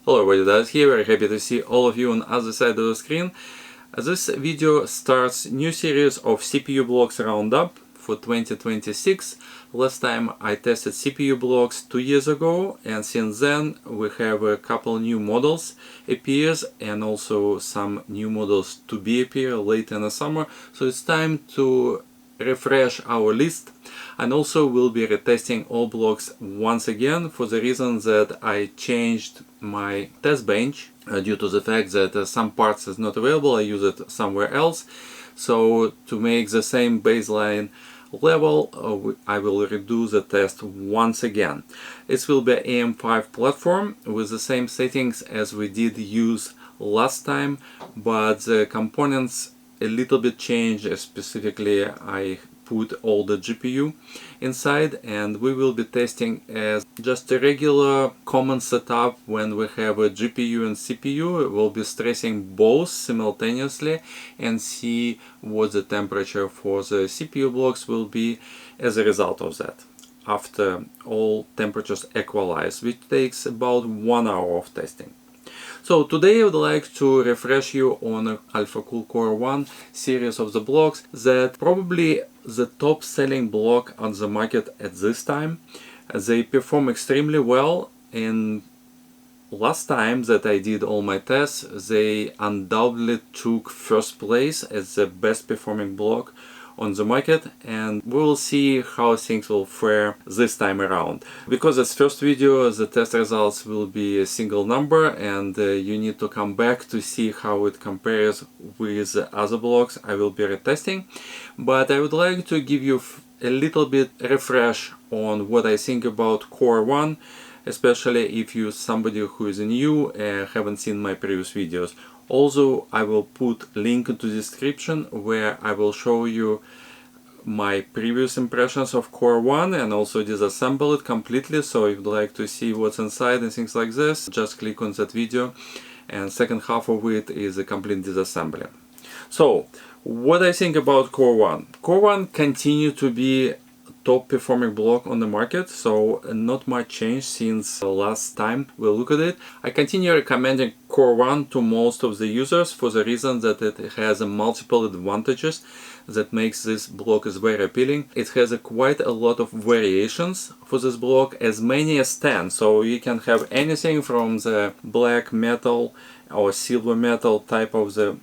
Hello everybody, that's here. Very happy to see all of you on the other side of the screen. This video starts new series of CPU blocks Roundup for 2026. Last time I tested CPU blocks 2 years ago, and since then we have a couple new models appears and also some new models to be appear later in the summer. So it's time to refresh our list, and also we'll be retesting all blocks once again for the reason that I changed my test bench due to the fact that some parts is not available. I use it somewhere else. So to make the same baseline level, I will redo the test once again. It will be AM5 platform with the same settings as we did use last time, but the components a little bit changed. Specifically, I put all the GPU inside, and we will be testing as just a regular common setup. When we have a GPU and CPU, we'll be stressing both simultaneously and see what the temperature for the CPU blocks will be as a result of that after all temperatures equalize, which takes about 1 hour of testing. So today I would like to refresh you on Alphacool Core1 series of the blocks that probably the top selling block on the market at this time. They perform extremely well. In last time that I did all my tests, they undoubtedly took first place as the best performing block on the market, and we will see how things will fare this time around. Because it's first video, the test results will be a single number, and you need to come back to see how it compares with the other blocks I will be retesting. But I would like to give you a little bit refresh on what I think about Core1, especially if you're somebody who is new and haven't seen my previous videos. Also, I will put link into the description where I will show you my previous impressions of Core1 and also disassemble it completely. So if you'd like to see what's inside and things like this, just click on that video, and second half of it is a complete disassembly. So what I think about Core1. Core1 continue to be top performing block on the market, so not much change since last time we look at it. I continue recommending Core1 to most of the users for the reason that it has multiple advantages that makes this block is very appealing. It has quite a lot of variations for this block, as many as 10, so you can have anything from the black metal or silver metal type of the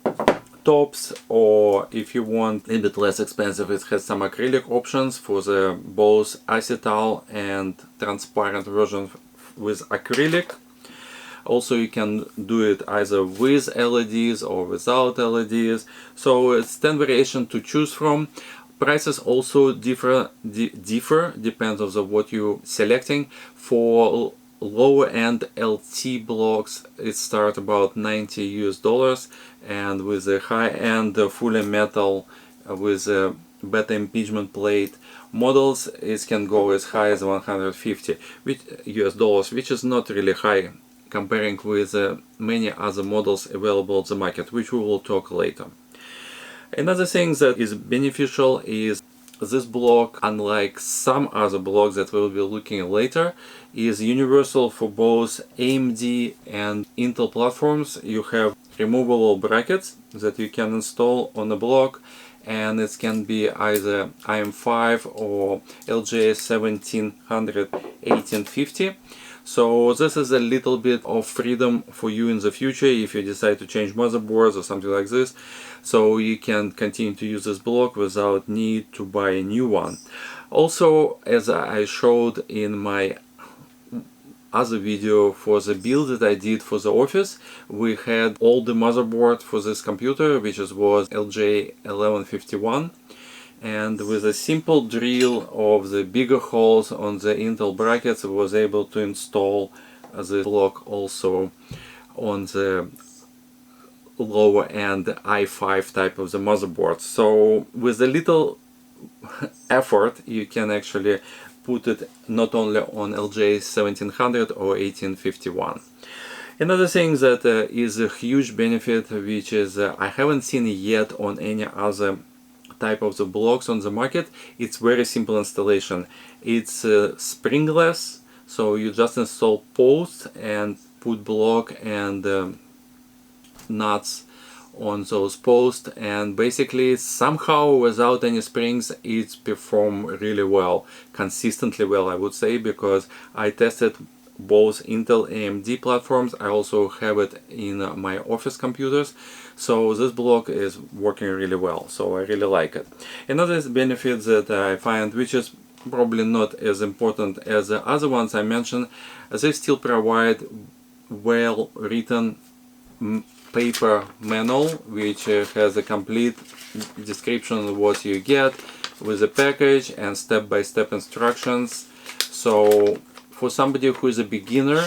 tops, or if you want a little bit less expensive, it has some acrylic options for the both acetal and transparent version with acrylic. Also, you can do it either with LEDs or without LEDs, so it's 10 variations to choose from. Prices also differ depends on what you're selecting. For lower end LT blocks it starts about $90 US, and with the high end fully metal with a better impingement plate models, it can go as high as $150 US, which is not really high comparing with many other models available on the market, which we will talk later. Another thing that is beneficial is this block, unlike some other blocks that we'll be looking later, is universal for both AMD and Intel platforms. You have removable brackets that you can install on the block, and it can be either AM5 or LGA1700 1850. So this is a little bit of freedom for you in the future if you decide to change motherboards or something like this. So you can continue to use this block without need to buy a new one. Also, as I showed in my other video for the build that I did for the office, we had all the motherboard for this computer, which was LJ1151. And with a simple drill of the bigger holes on the Intel brackets, I was able to install the block also on the lower end i5 type of the motherboard. So with a little effort you can actually put it not only on LJ1700 or 1851. Another thing that is a huge benefit, which is I haven't seen yet on any other type of the blocks on the market, it's very simple installation. It's springless, so you just install posts and put block and nuts on those posts, and basically somehow without any springs it's performed really well, consistently well I would say, because I tested both Intel AMD platforms. I also have it in my office computers, so this block is working really well, so I really like it. Another benefit that I find, which is probably not as important as the other ones I mentioned, they still provide well written paper manual which has a complete description of what you get with the package and step-by-step instructions. So for somebody who is a beginner,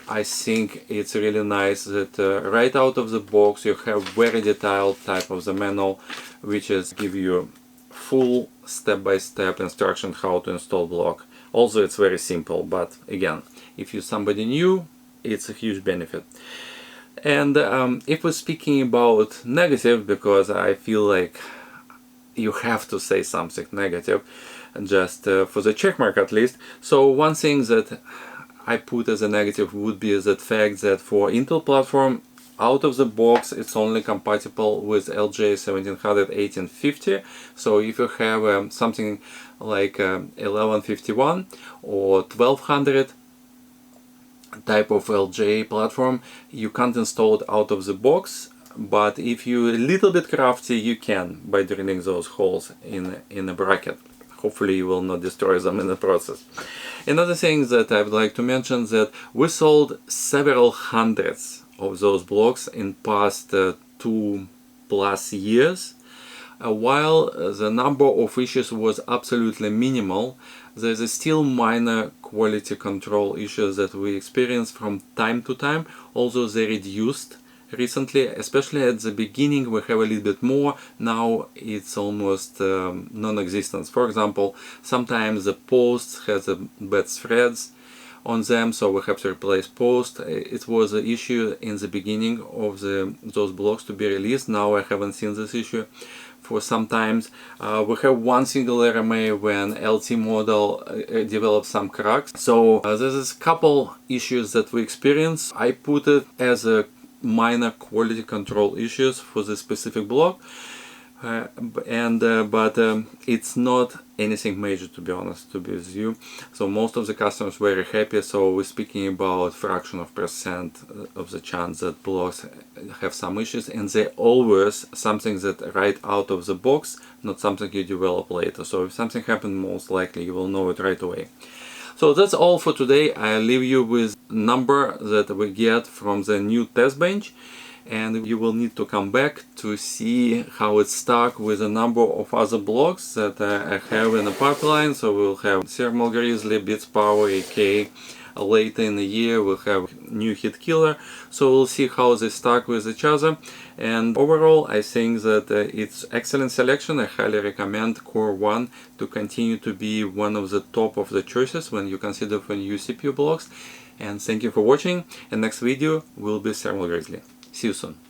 I think it's really nice that right out of the box you have very detailed type of the manual, which is give you full step-by-step instruction how to install block. Also it's very simple, but again, if you're somebody new, it's a huge benefit. And if we're speaking about negative, because I feel like you have to say something negative, just for the checkmark at least. So one thing that I put as a negative would be the fact that for Intel platform, out of the box it's only compatible with LJ1700 1850. So if you have something like 1151 or 1200 type of LJ platform, you can't install it out of the box, but if you're a little bit crafty you can by drilling those holes in a bracket. Hopefully you will not destroy them in the process. Another thing that I would like to mention, that we sold several hundreds of those blocks in past 2+ years. While the number of issues was absolutely minimal, there's still minor quality control issues that we experience from time to time, although they reduced recently. Especially at the beginning we have a little bit more, now it's almost non-existent. For example, sometimes the posts has a bad threads on them, so we have to replace post. It was an issue in the beginning of those blocks to be released. Now I haven't seen this issue for some times. We have one single RMA when LT model developed some cracks. So there's a couple issues that we experience. I put it as a minor quality control issues for the specific block, but it's not anything major, to be honest, to be with you. So most of the customers were very happy. So we're speaking about fraction of percent of the chance that blocks have some issues, and they're always something that right out of the box, not something you develop later. So if something happens, most likely you will know it right away. So that's all for today. I leave you with number that we get from the new test bench, and you will need to come back to see how it's stuck with a number of other blocks that I have in the pipeline. So we'll have Thermal Grizzly, Beats Power, AK. Later in the year we'll have new Heatkiller, so we'll see how they stack with each other. And overall I think that it's excellent selection. I highly recommend Core1 to continue to be one of the top of the choices when you consider for new CPU blocks. And thank you for watching, and next video will be Thermal Grizzly. See you soon.